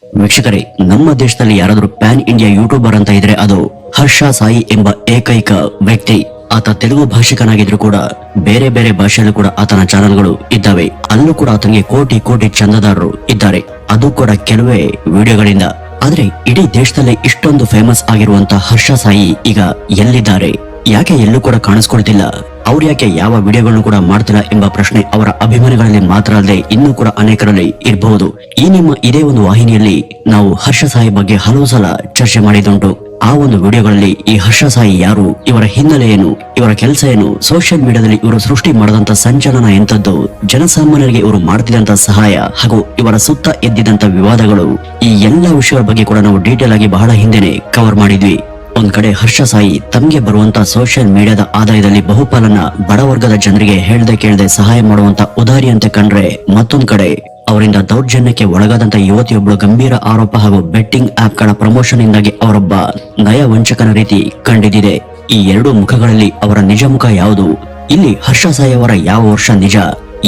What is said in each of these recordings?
ವೀಕ್ಷಕರೇ, ನಮ್ಮ ದೇಶದಲ್ಲಿ ಯಾರಾದರೂ ಪ್ಯಾನ್ ಇಂಡಿಯಾ ಯೂಟ್ಯೂಬರ್ ಅಂತ ಇದ್ರೆ ಅದು ಹರ್ಷ ಸಾಯಿ ಎಂಬ ಏಕೈಕ ವ್ಯಕ್ತಿ. ಆತ ತೆಲುಗು ಭಾಷಿಕನಾಗಿದ್ರು ಕೂಡ ಬೇರೆ ಬೇರೆ ಭಾಷೆಯಲ್ಲೂ ಕೂಡ ಆತನ ಚಾನೆಲ್ಗಳು ಇದ್ದಾವೆ. ಅಲ್ಲೂ ಕೂಡ ಆತನಿಗೆ ಕೋಟಿ ಕೋಟಿ ಚಂದಾದಾರರು ಇದ್ದಾರೆ, ಅದು ಕೂಡ ಕೆಲವೇ ವಿಡಿಯೋಗಳಿಂದ. ಆದ್ರೆ ಇಡೀ ದೇಶದಲ್ಲಿ ಇಷ್ಟೊಂದು ಫೇಮಸ್ ಆಗಿರುವಂತ ಹರ್ಷ ಸಾಯಿ ಈಗ ಎಲ್ಲಿದ್ದಾರೆ, ಯಾಕೆ ಎಲ್ಲೂ ಕೂಡ ಕಾಣಿಸ್ಕೊಳ್ತಿಲ್ಲ, ಅವ್ರು ಯಾಕೆ ಯಾವ ವಿಡಿಯೋಗಳನ್ನು ಕೂಡ ಮಾಡ್ತಿಲ್ಲ ಎಂಬ ಪ್ರಶ್ನೆ ಅವರ ಅಭಿಮಾನಿಗಳಲ್ಲಿ ಮಾತ್ರ ಅಲ್ಲದೆ ಇನ್ನೂ ಕೂಡ ಅನೇಕರಲ್ಲಿ ಇರಬಹುದು. ಈ ನಿಮ್ಮ ಇದೇ ಒಂದು ವಾಹಿನಿಯಲ್ಲಿ ನಾವು ಹರ್ಷ ಸಾಯಿ ಬಗ್ಗೆ ಹಲವು ಸಲ ಚರ್ಚೆ ಮಾಡಿದುಂಟು. ಆ ಒಂದು ವಿಡಿಯೋಗಳಲ್ಲಿ ಈ ಹರ್ಷ ಸಾಯಿ ಯಾರು, ಇವರ ಹಿನ್ನೆಲೆ ಏನು, ಇವರ ಕೆಲಸ ಏನು, ಸೋಷಿಯಲ್ ಮೀಡಿಯಾದಲ್ಲಿ ಇವರು ಸೃಷ್ಟಿ ಮಾಡದಂತ ಸಂಚಲನ ಎಂತದ್ದು, ಜನಸಾಮಾನ್ಯರಿಗೆ ಇವರು ಮಾಡ್ತಿದ್ದಂತ ಸಹಾಯ ಹಾಗೂ ಇವರ ಸುತ್ತ ಎದ್ದಿದಂತ ವಿವಾದಗಳು, ಈ ಎಲ್ಲಾ ವಿಷಯಗಳ ಬಗ್ಗೆ ಕೂಡ ನಾವು ಡೀಟೇಲ್ ಆಗಿ ಬಹಳ ಹಿಂದೆನೆ ಕವರ್ ಮಾಡಿದ್ವಿ. ಒಂದ್ ಕಡೆ ಹರ್ಷ ಸಾಯಿ ತಮ್ಗೆ ಬರುವಂತ ಸೋಷಿಯಲ್ ಮೀಡಿಯಾದ ಆದಾಯದಲ್ಲಿ ಬಹುಪಾಲನ್ನ ಬಡವರ್ಗದ ಜನರಿಗೆ ಹೇಳ್ದೆ ಕೇಳದೆ ಸಹಾಯ ಮಾಡುವಂತ ಉದಾರಿಯಂತೆ ಕಂಡ್ರೆ, ಮತ್ತೊಂದ್ ಕಡೆ ಅವರಿಂದ ದೌರ್ಜನ್ಯಕ್ಕೆ ಒಳಗಾದಂತ ಯುವತಿಯೊಬ್ಬಳು ಗಂಭೀರ ಆರೋಪ ಹಾಗೂ ಬೆಟ್ಟಿಂಗ್ ಆಪ್ ಗಳ ಪ್ರಮೋಷನ್ ಇಂದಾಗಿ ಅವರೊಬ್ಬ ನಯವಂಚಕನ ರೀತಿ ಕಂಡಿದ್ದಿದೆ. ಈ ಎರಡು ಮುಖಗಳಲ್ಲಿ ಅವರ ನಿಜ ಮುಖ ಯಾವುದು, ಇಲ್ಲಿ ಹರ್ಷ ಸಾಯಿ ಅವರ ಯಾವ ವರ್ಷ ನಿಜ,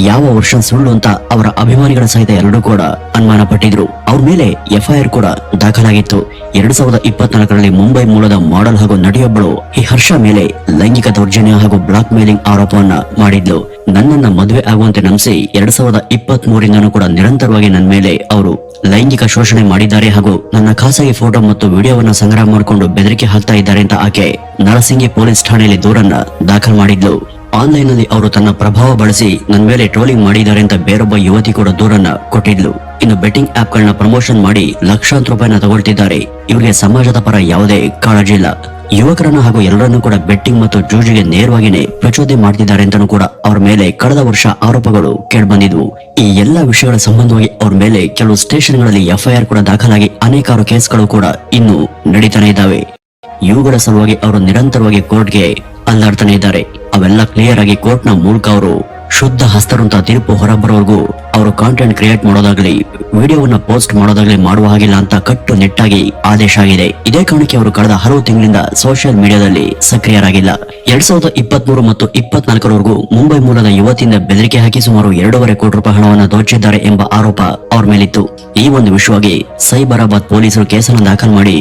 ಯಾವ ವರ್ಷ ಸುಳ್ಳು ಅಂತ ಅವರ ಅಭಿಮಾನಿಗಳ ಸಹಿತ ಎರಡೂ ಕೂಡ ಅನುಮಾನ ಪಟ್ಟಿದ್ರು. ಅವ್ರ ಮೇಲೆ FIR ಕೂಡ ದಾಖಲಾಗಿತ್ತು. 2024ರಲ್ಲಿ ಮುಂಬೈ ಮೂಲದ ಮಾಡೆಲ್ ಹಾಗೂ ನಟಿಯೊಬ್ಬಳು ಈ ಹರ್ಷ ಮೇಲೆ ಲೈಂಗಿಕ ದೌರ್ಜನ್ಯ ಹಾಗೂ ಬ್ಲಾಕ್ ಮೇಲಿಂಗ್ ಆರೋಪವನ್ನ ಮಾಡಿದ್ಲು. ನನ್ನನ್ನ ಮದುವೆ ಆಗುವಂತೆ ನಂಬಿಸಿ 2023ರಿಂದನೂ ಕೂಡ ನಿರಂತರವಾಗಿ ನನ್ನ ಮೇಲೆ ಅವರು ಲೈಂಗಿಕ ಶೋಷಣೆ ಮಾಡಿದ್ದಾರೆ ಹಾಗೂ ನನ್ನ ಖಾಸಗಿ ಫೋಟೋ ಮತ್ತು ವಿಡಿಯೋವನ್ನ ಸಂಗ್ರಹ ಮಾಡಿಕೊಂಡು ಬೆದರಿಕೆ ಹಾಕ್ತಾ ಇದ್ದಾರೆ ಅಂತ ಆಕೆ ನರಸಿಂಗಿ ಪೊಲೀಸ್ ಠಾಣೆಯಲ್ಲಿ ದೂರನ್ನ ದಾಖಲು ಮಾಡಿದ್ಲು. ಆನ್ಲೈನ್ ನಲ್ಲಿ ಅವರು ತನ್ನ ಪ್ರಭಾವ ಬಳಸಿ ನನ್ನ ಮೇಲೆ ಟ್ರೋಲಿಂಗ್ ಮಾಡಿದ್ದಾರೆ ಅಂತ ಬೇರೊಬ್ಬ ಯುವತಿ ಕೂಡ ದೂರನ್ನ ಕೊಟ್ಟಿದ್ಲು. ಇನ್ನು ಬೆಟ್ಟಿಂಗ್ ಆಪ್ ಗಳನ್ನ ಪ್ರಮೋಷನ್ ಮಾಡಿ ಲಕ್ಷಾಂತರ ರೂಪಾಯಿನ ತಗೊಳ್ತಿದ್ದಾರೆ. ಇವರಿಗೆ ಸಮಾಜದ ಪರ ಯಾವುದೇ ಕಾಳಜಿ ಇಲ್ಲ. ಯುವಕರನ್ನ ಹಾಗೂ ಎಲ್ಲರನ್ನೂ ಕೂಡ ಬೆಟ್ಟಿಂಗ್ ಮತ್ತು ಜೂಜಿಗೆ ನೇರವಾಗಿನೇ ಪ್ರಚೋದನೆ ಮಾಡ್ತಿದ್ದಾರೆ ಅಂತಾನೂ ಕೂಡ ಅವ್ರ ಮೇಲೆ ಕಳೆದ ವರ್ಷ ಆರೋಪಗಳು ಕೇಳ್ಬಂದಿದ್ವು. ಈ ಎಲ್ಲಾ ವಿಷಯಗಳ ಸಂಬಂಧವಾಗಿ ಅವ್ರ ಮೇಲೆ ಕೆಲವು ಸ್ಟೇಷನ್ಗಳಲ್ಲಿ FIR ಕೂಡ ದಾಖಲಾಗಿ ಅನೇಕಾರು ಕೇಸ್ಗಳು ಕೂಡ ಇನ್ನು ನಡೀತಾನೆ ಇದ್ದಾವೆ. ಇವುಗಳ ಸಲುವಾಗಿ ಅವರು ನಿರಂತರವಾಗಿ ಕೋರ್ಟ್ಗೆ ಅಲ್ಲಾಡ್ತಾನೆ ಇದ್ದಾರೆ. ಅವೆಲ್ಲ ಕ್ಲಿಯರ್ ಆಗಿ ಕೋರ್ಟ್ ನ ಮೂಲಕ ಅವರು ಶುದ್ಧ ಹಸ್ತರು ಅಂತ ತೀರ್ಪು ಹೊರಬರೋವರೆಗೂ ಅವರು ಕಾಂಟೆಂಟ್ ಕ್ರಿಯೇಟ್ ಮಾಡೋದಾಗ್ಲಿ, ವಿಡಿಯೋವನ್ನ ಪೋಸ್ಟ್ ಮಾಡೋದಾಗ್ಲಿ ಮಾಡುವ ಹಾಗಿಲ್ಲ ಅಂತ ಕಟ್ಟು ನಿಟ್ಟಾಗಿ ಆದೇಶ ಆಗಿದೆ. ಇದೇ ಕಾರಣಕ್ಕೆ ಅವರು ಕಳೆದ ಹಲವು ತಿಂಗಳಿಂದ ಸೋಷಿಯಲ್ ಮೀಡಿಯಾದಲ್ಲಿ ಸಕ್ರಿಯರಾಗಿಲ್ಲ. 2023 ಮತ್ತು 2024ರವರೆಗೂ ಮುಂಬೈ ಮೂಲದ ಯುವತಿಯಿಂದ ಬೆದರಿಕೆ ಹಾಕಿ ಸುಮಾರು 2.5 ಕೋಟಿ ರೂಪಾಯಿ ಹಣವನ್ನು ದೋಚಿದ್ದಾರೆ ಎಂಬ ಆರೋಪ ಅವ್ರ ಮೇಲಿತ್ತು. ಈ ಒಂದು ವಿಷಯವಾಗಿ ಸೈಬರಾಬಾದ್ ಪೊಲೀಸರು ಕೇಸನ್ನು ದಾಖಲು ಮಾಡಿ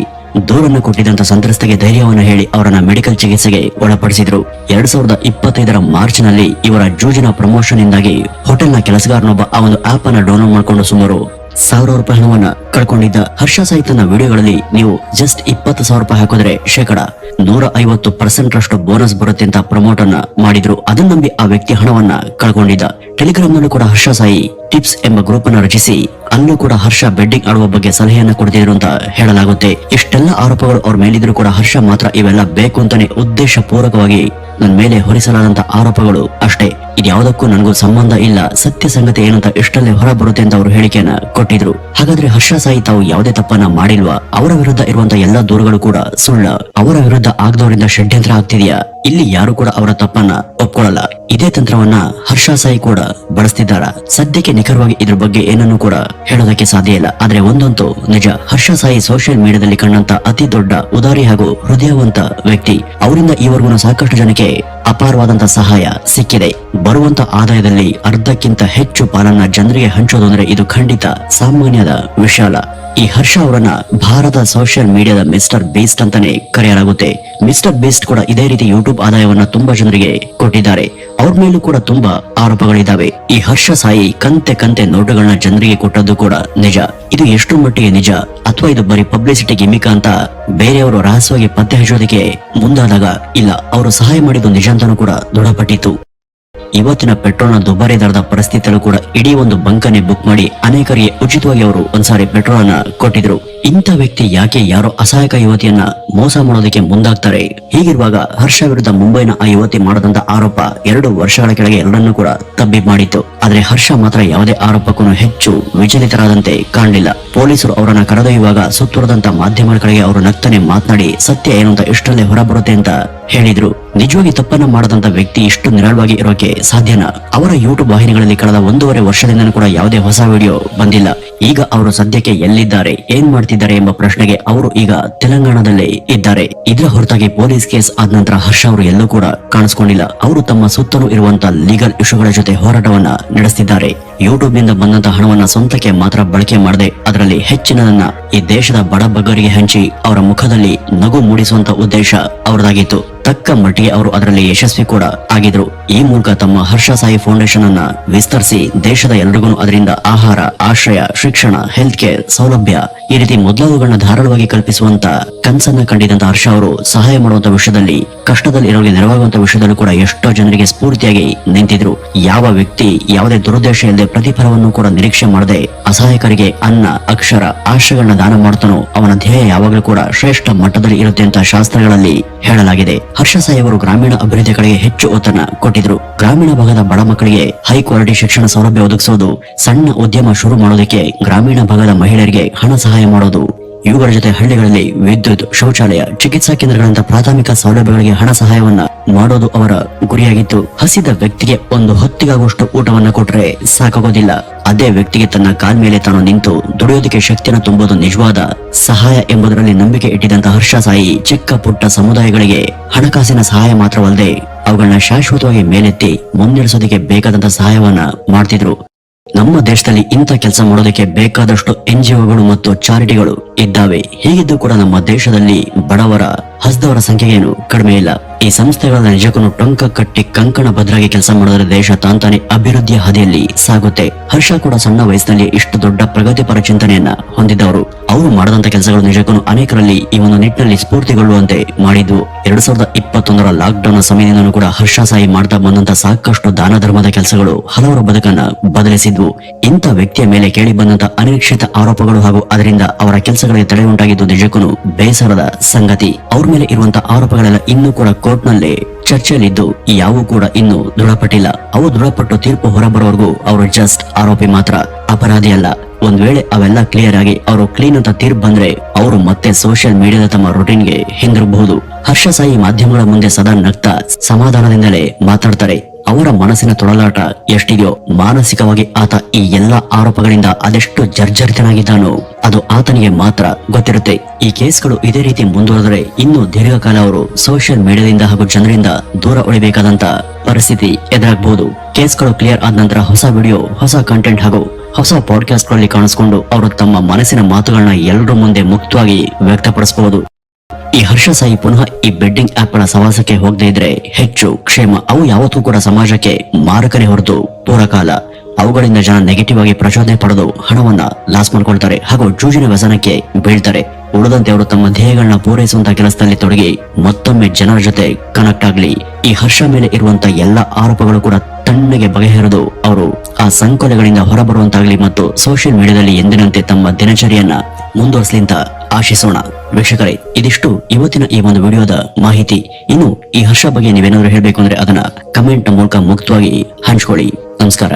ದೂರನ್ನು ಕೊಟ್ಟಿದ್ದಂತ ಸಂತ್ರಸ್ತೆಗೆ ಧೈರ್ಯವನ್ನು ಹೇಳಿ ಅವರನ್ನ ಮೆಡಿಕಲ್ ಚಿಕಿತ್ಸೆಗೆ ಒಳಪಡಿಸಿದ್ರು. 2025ರ ಮಾರ್ಚ್ ನಲ್ಲಿ ಇವರ ಜೂಜಿನ ಪ್ರಮೋಷನ್ ಇಂದಾಗಿ ಹೋಟೆಲ್ ನ ಕೆಲಸಗಾರನೊಬ್ಬ ಆ ಒಂದು ಆಪ್ ಅನ್ನ ಡೌನ್ಲೋಡ್ ಮಾಡಿಕೊಂಡು ಸುಮಾರು 1,000 ರೂಪಾಯಿ ಹಣವನ್ನ ಕಳ್ಕೊಂಡಿದ್ದ. ಹರ್ಷ ಸಾಯಿ ತನ್ನ ವಿಡಿಯೋಗಳಲ್ಲಿ ನೀವು ಜಸ್ಟ್ 20,000 ರೂಪಾಯಿ ಹಾಕಿದ್ರೆ ಶೇಕಡ 150% ಬೋನಸ್ ಬರುತ್ತೆ ಅಂತ ಪ್ರಮೋಟ್ ಅನ್ನ ಮಾಡಿದ್ರು. ಅದನ್ನ ನಂಬಿ ಆ ವ್ಯಕ್ತಿ ಹಣವನ್ನ ಕಳ್ಕೊಂಡಿದ್ದ. ಟೆಲಿಗ್ರಾಮ್ ನಲ್ಲೂ ಕೂಡ ಹರ್ಷ ಸಾಯಿ ಟಿಪ್ಸ್ ಎಂಬ ಗ್ರೂಪ್ ಅನ್ನ ರಚಿಸಿ ಅಲ್ಲೂ ಕೂಡ ಹರ್ಷ ಬೆಡ್ಡಿಂಗ್ ಆಡುವ ಬಗ್ಗೆ ಸಲಹೆಯನ್ನ ಕೊಡ್ತಿದ್ರು ಅಂತ ಹೇಳಲಾಗುತ್ತೆ. ಇಷ್ಟೆಲ್ಲ ಆರೋಪಗಳು ಅವ್ರ ಮೇಲಿದ್ರು ಕೂಡ ಹರ್ಷ ಮಾತ್ರ ಇವೆಲ್ಲ ಬೇಕು ಅಂತಾನೆ ಉದ್ದೇಶ ಪೂರ್ವಕವಾಗಿ ನನ್ನ ಮೇಲೆ ಹೊರಿಸಲಾದಂತ ಆರೋಪಗಳು ಅಷ್ಟೇ, ಇದ್ಯಾವುದಕ್ಕೂ ನನಗೂ ಸಂಬಂಧ ಇಲ್ಲ, ಸತ್ಯ ಸಂಗತಿ ಏನು ಅಂತ ಇಷ್ಟಲ್ಲೇ ಹೊರ ಬರುತ್ತೆ ಅಂತ ಅವರು ಹೇಳಿಕೆಯನ್ನ ಕೊಟ್ಟಿದ್ರು. ಹಾಗಾದ್ರೆ ಹರ್ಷ ಸಾಯಿ ತಾವು ಯಾವುದೇ ತಪ್ಪನ್ನ ಮಾಡಿಲ್ವಾ? ಅವರ ವಿರುದ್ಧ ಇರುವಂತ ಎಲ್ಲಾ ದೂರುಗಳು ಕೂಡ ಸುಳ್ಳ? ಅವರ ವಿರುದ್ಧ ಆಗದವರಿಂದ ಷಡ್ಯಂತ್ರ ಆಗ್ತಿದ್ಯಾ? ಇಲ್ಲಿ ಯಾರು ಕೂಡ ಅವರ ತಪ್ಪನ್ನ ಒಪ್ಕೊಳ್ಳಲ್ಲ. ಇದೇ ತಂತ್ರವನ್ನ ಹರ್ಷ ಸಾಯಿ ಕೂಡ ಬಳಸ್ತಿದ್ದಾರ? ಸದ್ಯಕ್ಕೆ ನಿಖರವಾಗಿ ಇದ್ರ ಬಗ್ಗೆ ಏನನ್ನು ಕೂಡ ಹೇಳೋದಕ್ಕೆ ಸಾಧ್ಯ ಇಲ್ಲ. ಆದ್ರೆ ಒಂದಂತೂ ನಿಜ, ಹರ್ಷ ಸಾಯಿ ಸೋಷಿಯಲ್ ಮೀಡಿಯಾದಲ್ಲಿ ಕಂಡಂತ ಅತಿ ದೊಡ್ಡ ಉದಾರಿ ಹಾಗೂ ಹೃದಯವಂತ ವ್ಯಕ್ತಿ. ಅವರಿಂದ ಈವರೆಗೂ ಸಾಕಷ್ಟು ಜನಕ್ಕೆ ಅಪಾರವಾದಂತ ಸಹಾಯ ಸಿಕ್ಕಿದೆ. ಬರುವಂತ ಆದಾಯದಲ್ಲಿ ಅರ್ಧಕ್ಕಿಂತ ಹೆಚ್ಚು ಪಾಲನ್ನ ಜನರಿಗೆ ಹಂಚೋದು ಅಂದ್ರೆ ಇದು ಖಂಡಿತ ಸಾಮಾನ್ಯದ ವಿಷಯ ಅಲ್ಲ. ಈ ಹರ್ಷ ಅವರನ್ನ ಭಾರತ ಸೋಷಿಯಲ್ ಮೀಡಿಯಾದ ಮಿಸ್ಟರ್ ಬೀಸ್ಟ್ ಅಂತಾನೆ ಕರೆಯಲಾಗುತ್ತೆ. ಮಿಸ್ಟರ್ ಬೀಸ್ಟ್ ಕೂಡ ಇದೇ ರೀತಿ ಯೂಟ್ಯೂಬ್ ಆದಾಯವನ್ನ ತುಂಬಾ ಜನರಿಗೆ ಕೊಟ್ಟಿದ್ದಾರೆ. ಅವ್ರ ಮೇಲೂ ಕೂಡ ತುಂಬಾ ಆರೋಪಗಳಿದ್ದಾವೆ. ಈ ಹರ್ಷ ಸಾಯಿ ಕಂತೆ ನೋಟುಗಳನ್ನ ಜನರಿಗೆ ಕೊಟ್ಟದ್ದು ಕೂಡ ನಿಜ. ಇದು ಎಷ್ಟು ಮಟ್ಟಿಗೆ ನಿಜ ಅಥವಾ ಇದು ಬರೀ ಪಬ್ಲಿಸಿಟಿ ಗಿಮಿಕ್ ಅಂತ ಬೇರೆಯವರು ರಹಸ್ಯವಾಗಿ ಪತ್ತೆ ಹಚ್ಚೋದಕ್ಕೆ ಮುಂದಾದಾಗ ಇಲ್ಲ, ಅವರು ಸಹಾಯ ಮಾಡಿದ್ದು ನಿಜ ಅಂತಾನೂ ಕೂಡ ದೃಢಪಟ್ಟಿತ್ತು. ಇವತ್ತಿನ ಪೆಟ್ರೋಲ್ನ ದುಬಾರಿ ದರದ ಪರಿಸ್ಥಿತಿಯಲ್ಲೂ ಕೂಡ ಇಡೀ ಒಂದು ಬಂಕನ್ನೇ ಬುಕ್ ಮಾಡಿ ಅನೇಕರಿಗೆ ಉಚಿತವಾಗಿ ಅವರು ಒಂದ್ಸಾರಿ ಪೆಟ್ರೋಲ್ ಅನ್ನ ಕೊಟ್ಟಿದ್ರು. ಇಂಥ ವ್ಯಕ್ತಿ ಯಾಕೆ ಯಾರೋ ಅಸಹಾಯಕ ಯುವತಿಯನ್ನ ಮೋಸ ಮಾಡೋದಕ್ಕೆ ಮುಂದಾಗ್ತಾರೆ? ಹೀಗಿರುವಾಗ ಹರ್ಷ ವಿರುದ್ಧ ಮುಂಬೈನ ಆ ಯುವತಿ ಮಾಡದಂತ ಆರೋಪ 2 ವರ್ಷಗಳ ಕೆಳಗೆ ಎಲ್ಲರನ್ನೂ ಕೂಡ ತಬ್ಬಿಬ್ ಮಾಡಿತ್ತು. ಆದ್ರೆ ಹರ್ಷ ಮಾತ್ರ ಯಾವುದೇ ಆರೋಪಕ್ಕೂ ಹೆಚ್ಚು ವಿಚಲಿತರಾದಂತೆ ಕಾಣಲಿಲ್ಲ. ಪೊಲೀಸರು ಅವರನ್ನ ಕರೆದೊಯ್ಯುವಾಗ ಸುತ್ತುವರೆದಂತ ಮಾಧ್ಯಮಗಳ ಕಡೆಗೆ ಅವರು ನಗ್ತಾನೆ ಮಾತನಾಡಿ ಸತ್ಯ ಏನು ಅಂತ ಇಷ್ಟರಲ್ಲೇ ಹೊರಬರುತ್ತೆ ಅಂತ ಹೇಳಿದ್ರು. ನಿಜವಾಗಿ ತಪ್ಪನ್ನ ಮಾಡದಂತ ವ್ಯಕ್ತಿ ಇಷ್ಟು ನಿರಾಳವಾಗಿ ಇರೋಕೆ ಸಾಧ್ಯನಾ? ಅವರ ಯೂಟ್ಯೂಬ್ ವಾಹಿನಿಗಳಲ್ಲಿ ಕಳೆದ 1.5 ವರ್ಷದಿಂದ ಕೂಡ ಯಾವುದೇ ಹೊಸ ವಿಡಿಯೋ ಬಂದಿಲ್ಲ. ಈಗ ಅವರು ಸದ್ಯಕ್ಕೆ ಎಲ್ಲಿದ್ದಾರೆ, ಏನ್ ಮಾಡ್ತಿದ್ದಾರೆ ಎಂಬ ಪ್ರಶ್ನೆಗೆ ಅವರು ಈಗ ತೆಲಂಗಾಣದಲ್ಲೇ ಇದ್ದಾರೆ. ಇದರ ಹೊರತಾಗಿ ಪೊಲೀಸ್ ಕೇಸ್ ಆದ ನಂತರ ಹರ್ಷ ಅವರು ಎಲ್ಲೂ ಕೂಡ ಕಾಣಿಸ್ಕೊಂಡಿಲ್ಲ. ಅವರು ತಮ್ಮ ಸುತ್ತಲೂ ಇರುವಂತಹ ಲೀಗಲ್ ಇಶ್ಯೂಗಳ ಜೊತೆ ಹೋರಾಟವನ್ನ ನಡೆಸ್ತಿದ್ದಾರೆ. ಯೂಟ್ಯೂಬ್ ನಿಂದ ಬಂದಂತಹ ಹಣವನ್ನ ಸ್ವಂತಕ್ಕೆ ಮಾತ್ರ ಬಳಕೆ ಮಾಡದೆ ಅದರಲ್ಲಿ ಹೆಚ್ಚಿನದನ್ನ ಈ ದೇಶದ ಬಡ ಬಗ್ಗರಿಗೆ ಹಂಚಿ ಅವರ ಮುಖದಲ್ಲಿ ನಗು ಮೂಡಿಸುವಂತ ಉದ್ದೇಶ ಅವರದಾಗಿತ್ತು. ತಕ್ಕ ಮಟ್ಟಿಗೆ ಅವರು ಅದರಲ್ಲಿ ಯಶಸ್ವಿ ಕೂಡ ಆಗಿದ್ರು. ಈ ಮೂಲಕ ತಮ್ಮ ಹರ್ಷ ಸಾಯಿ ಫೌಂಡೇಶನ್ ಅನ್ನ ವಿಸ್ತರಿಸಿ ದೇಶದ ಎಲ್ರಿಗೂ ಅದರಿಂದ ಆಹಾರ, ಆಶ್ರಯ, ಶಿಕ್ಷಣ, ಹೆಲ್ತ್ ಕೇರ್ ಸೌಲಭ್ಯ ಈ ರೀತಿ ಮೊದಲಾದವುಗಳನ್ನ ಧಾರಾಳವಾಗಿ ಕಲ್ಪಿಸುವಂತ ಕನಸನ್ನ ಕಂಡಿದ್ದಂತ ಹರ್ಷ ಅವರು ಸಹಾಯ ಮಾಡುವಂತ ವಿಷಯದಲ್ಲಿ, ಕಷ್ಟದಲ್ಲಿ ಇರೋರಿಗೆ ನೆರವಾಗುವಂತ ವಿಷಯದಲ್ಲೂ ಕೂಡ ಎಷ್ಟೋ ಜನರಿಗೆ ಸ್ಫೂರ್ತಿಯಾಗಿ ನಿಂತಿದ್ರು. ಯಾವ ವ್ಯಕ್ತಿ ಯಾವುದೇ ದುರುದ್ದೇಶ ಇಲ್ಲದೆ ಪ್ರತಿಫಲವನ್ನು ಕೂಡ ನಿರೀಕ್ಷೆ ಮಾಡದೆ ಅಸಹಾಯಕರಿಗೆ ಅನ್ನ, ಅಕ್ಷರ, ಆಶ್ರಯಗಳನ್ನ ದಾನ ಮಾಡ್ತಾನೋ ಅವನ ಧ್ಯೇಯ ಯಾವಾಗಲೂ ಕೂಡ ಶ್ರೇಷ್ಠ ಮಟ್ಟದಲ್ಲಿ ಇರುತ್ತೆ ಅಂತ ಶಾಸ್ತ್ರಗಳಲ್ಲಿ ಹೇಳಲಾಗಿದೆ. ಹರ್ಷ ಸಾಯಿ ಅವರು ಗ್ರಾಮೀಣ ಅಭಿವೃದ್ಧಿ ಕಡೆಗೆ ಹೆಚ್ಚು ಒತ್ತನ್ನ ಕೊಟ್ಟಿದ್ರು. ಗ್ರಾಮೀಣ ಭಾಗದ ಬಡ ಮಕ್ಕಳಿಗೆ ಹೈ ಕ್ವಾಲಿಟಿ ಶಿಕ್ಷಣ ಸೌಲಭ್ಯ ಒದಗಿಸೋದು, ಸಣ್ಣ ಉದ್ಯಮ ಶುರು ಮಾಡೋದಕ್ಕೆ ಗ್ರಾಮೀಣ ಭಾಗದ ಮಹಿಳೆಯರಿಗೆ ಹಣ ಸಹಾಯ ಮಾಡೋದು, ಇವುಗಳ ಜೊತೆ ಹಳ್ಳಿಗಳಲ್ಲಿ ವಿದ್ಯುತ್, ಶೌಚಾಲಯ, ಚಿಕಿತ್ಸಾ ಕೇಂದ್ರಗಳಂತ ಪ್ರಾಥಮಿಕ ಸೌಲಭ್ಯಗಳಿಗೆ ಹಣ ಸಹಾಯವನ್ನ ಮಾಡೋದು ಅವರ ಗುರಿಯಾಗಿತ್ತು. ಹಸಿದ ವ್ಯಕ್ತಿಗೆ ಒಂದು ಹೊತ್ತಿಗಾಗುವಷ್ಟು ಊಟವನ್ನ ಕೊಟ್ರೆ ಸಾಕಾಗೋದಿಲ್ಲ. ಅದೇ ವ್ಯಕ್ತಿಗೆ ತನ್ನ ಕಾಲ್ ಮೇಲೆ ತಾನು ನಿಂತು ದುಡಿಯೋದಕ್ಕೆ ಶಕ್ತಿಯನ್ನು ತುಂಬುವುದು ನಿಜವಾದ ಸಹಾಯ ಎಂಬುದರಲ್ಲಿ ನಂಬಿಕೆ ಇಟ್ಟಿದ್ದಂತ ಹರ್ಷ ಸಾಯಿ ಚಿಕ್ಕ ಪುಟ್ಟ ಸಮುದಾಯಗಳಿಗೆ ಹಣಕಾಸಿನ ಸಹಾಯ ಮಾತ್ರವಲ್ಲದೆ ಅವುಗಳನ್ನ ಶಾಶ್ವತವಾಗಿ ಮೇಲೆತ್ತಿ ಮುನ್ನಡೆಸೋದಕ್ಕೆ ಬೇಕಾದಂತ ಸಹಾಯವನ್ನ ಮಾಡ್ತಿದ್ರು. ನಮ್ಮ ದೇಶದಲ್ಲಿ ಇಂಥ ಕೆಲಸ ಮಾಡೋದಕ್ಕೆ ಬೇಕಾದಷ್ಟು NGOಗಳು ಮತ್ತು ಚಾರಿಟಿಗಳು ಇದ್ದಾವೆ. ಹೀಗಿದ್ದು ಕೂಡ ನಮ್ಮ ದೇಶದಲ್ಲಿ ಬಡವರ, ಹಸ್ದವರ ಸಂಖ್ಯೆಗೇನು ಕಡಿಮೆ ಇಲ್ಲ. ಈ ಸಂಸ್ಥೆಗಳ ನಿಜಕ್ಕೂ ಟೊಂಕ ಕಟ್ಟಿ ಕಂಕಣ ಭದ್ರಾಗಿ ಕೆಲಸ ಮಾಡಿದ್ರೆ ದೇಶ ತಾಂತಾನೆ ಅಭಿವೃದ್ಧಿಯ ಹಾದಿಯಲ್ಲಿ ಸಾಗುತ್ತೆ. ಹರ್ಷ ಕೂಡ ಸಣ್ಣ ವಯಸ್ಸಿನಲ್ಲಿ ಇಷ್ಟು ದೊಡ್ಡ ಪ್ರಗತಿಪರ ಚಿಂತನೆಯನ್ನ ಹೊಂದಿದ್ದವರು. ಅವರು ಮಾಡದಂತ ಕೆಲಸಗಳು ನಿಜಕ್ಕೂ ಅನೇಕರಲ್ಲಿ ಈ ಒಂದು ನಿಟ್ಟಿನಲ್ಲಿ ಸ್ಫೂರ್ತಿಗೊಳ್ಳುವಂತೆ ಮಾಡಿದ್ವು. 2021ರ ಲಾಕ್ ಡೌನ್ ಸಮಯದಿಂದಲೂ ಕೂಡ ಹರ್ಷ ಸಾಯಿ ಮಾಡ್ತಾ ಬಂದಂತ ಸಾಕಷ್ಟು ದಾನ ಧರ್ಮದ ಕೆಲಸಗಳು ಹಲವರ ಬದುಕನ್ನ ಬದಲಿಸಿದ್ವು. ಇಂಥ ವ್ಯಕ್ತಿಯ ಮೇಲೆ ಕೇಳಿ ಬಂದಂತ ಅನಿರೀಕ್ಷಿತ ಆರೋಪಗಳು ಹಾಗೂ ಅದರಿಂದ ಅವರ ಕೆಲಸಗಳಿಗೆ ತಡೆ ಉಂಟಾಗಿದ್ದು ನಿಜಕ್ಕೂ ಬೇಸರದ ಸಂಗತಿ. ಅವ್ರ ಮೇಲೆ ಇರುವಂತಹ ಆರೋಪಗಳೆಲ್ಲ ಇನ್ನೂ ಕೂಡ ಕೋರ್ಟ್ ನಲ್ಲಿ ಚರ್ಚೆಯಲ್ಲಿದ್ದು ಯಾವೂ ಕೂಡ ಇನ್ನೂ ದೃಢಪಟ್ಟಿಲ್ಲ. ಅವು ದೃಢಪಟ್ಟು ತೀರ್ಪು ಹೊರಬರೋವರೆಗೂ ಅವರು ಜಸ್ಟ್ ಆರೋಪಿ ಮಾತ್ರ, ಅಪರಾಧಿ ಅಲ್ಲ. ಒಂದ್ ವೇಳೆ ಅವೆಲ್ಲ ಕ್ಲಿಯರ್ ಆಗಿ ಅವರು ಕ್ಲೀನ್ ಅಂತ ತೀರ್ಪು ಬಂದ್ರೆ ಅವರು ಮತ್ತೆ ಸೋಷಿಯಲ್ ಮೀಡಿಯಾದ ತಮ್ಮ ರೂಟೀನ್ಗೆ ಹಿಂದಿರಬಹುದು. ಹರ್ಷ ಸಾಯಿ ಮಾಧ್ಯಮಗಳ ಮುಂದೆ ಸದಾ ನಗ್ತಾ ಸಮಾಧಾನದಿಂದಲೇ ಮಾತಾಡ್ತಾರೆ. ಅವರ ಮನಸ್ಸಿನ ತೊಳಲಾಟ ಎಷ್ಟಿದೆಯೋ, ಮಾನಸಿಕವಾಗಿ ಆತ ಈ ಎಲ್ಲಾ ಆರೋಪಗಳಿಂದ ಅದೆಷ್ಟು ಜರ್ಜರಿತನಾಗಿದ್ದಾನೋ ಅದು ಆತನಿಗೆ ಮಾತ್ರ ಗೊತ್ತಿರುತ್ತೆ. ಈ ಕೇಸ್ಗಳು ಇದೇ ರೀತಿ ಮುಂದುವರೆದರೆ ಇನ್ನು ದೀರ್ಘಕಾಲ ಅವರು ಸೋಷಿಯಲ್ ಮೀಡಿಯಾದಿಂದ ಹಾಗೂ ಜನರಿಂದ ದೂರ ಉಳಿಬೇಕಾದಂತ ಪರಿಸ್ಥಿತಿ ಎದುರಾಗಬಹುದು. ಕೇಸ್ಗಳು ಕ್ಲಿಯರ್ ಆದ ನಂತರ ಹೊಸ ವಿಡಿಯೋ, ಹೊಸ ಕಂಟೆಂಟ್ ಹಾಗೂ ಹೊಸ ಪಾಡ್ಕಾಸ್ಟ್ ಗಳಲ್ಲಿ ಕಾಣಿಸಿಕೊಂಡು ಅವರು ತಮ್ಮ ಮನಸ್ಸಿನ ಮಾತುಗಳನ್ನ ಎಲ್ಲರ ಮುಂದೆ ಮುಕ್ತವಾಗಿ ವ್ಯಕ್ತಪಡಿಸಬಹುದು. ಈ ಹರ್ಷ ಸಾಯಿ ಪುನಃ ಈ ಬೆಡ್ಡಿಂಗ್ ಆಪ್ ಗಳ ಸವಾಸಕ್ಕೆ ಹೋಗದೇ ಇದ್ರೆ ಹೆಚ್ಚು ಕ್ಷೇಮ. ಅವು ಯಾವತ್ತೂ ಕೂಡ ಸಮಾಜಕ್ಕೆ ಮಾರಕನೇ ಹೊರತು ಪೂರಕ ಅಲ್ಲ. ಅವುಗಳಿಂದ ಜನ ನೆಗೆಟಿವ್ ಆಗಿ ಪ್ರಚೋದನೆ ಪಡೆದು ಹಣವನ್ನ ಲಾಸ್ ಮಾಡ್ಕೊಳ್ತಾರೆ ಹಾಗೂ ಜೂಜಿನ ವ್ಯಸನಕ್ಕೆ ಬೀಳ್ತಾರೆ. ಉಳಿದಂತೆ ಅವರು ತಮ್ಮ ಧ್ಯೇಯಗಳನ್ನ ಪೂರೈಸುವಂತ ಕೆಲಸದಲ್ಲಿ ತೊಡಗಿ ಮತ್ತೊಮ್ಮೆ ಜನರ ಜೊತೆ ಕನೆಕ್ಟ್ ಆಗ್ಲಿ. ಈ ಹರ್ಷ ಮೇಲೆ ಇರುವಂತ ಎಲ್ಲಾ ಆರೋಪಗಳು ಕೂಡ ತಣ್ಣಗೆ ಬಗೆಹರಿದು ಅವರು ಆ ಸಂಕೋಲೆಗಳಿಂದ ಹೊರಬರುವಂತಾಗ್ಲಿ ಮತ್ತು ಸೋಷಿಯಲ್ ಮೀಡಿಯಾದಲ್ಲಿ ಎಂದಿನಂತೆ ತಮ್ಮ ದಿನಚರಿಯನ್ನ ಮುಂದುವರಿಸಲಿ ಅಂತ ಆಶಿಸೋಣ. ವೀಕ್ಷಕರೇ, ಇದಿಷ್ಟು ಇವತ್ತಿನ ಈ ಒಂದು ವಿಡಿಯೋದ ಮಾಹಿತಿ. ಇನ್ನು ಈ ಹರ್ಷ ಬಗ್ಗೆ ನೀವೇನಾದ್ರೂ ಹೇಳ್ಬೇಕು ಅಂದ್ರೆ ಅದನ್ನ ಕಮೆಂಟ್ ಮೂಲಕ ಮುಕ್ತವಾಗಿ ಹಂಚ್ಕೊಳ್ಳಿ. ನಮಸ್ಕಾರ.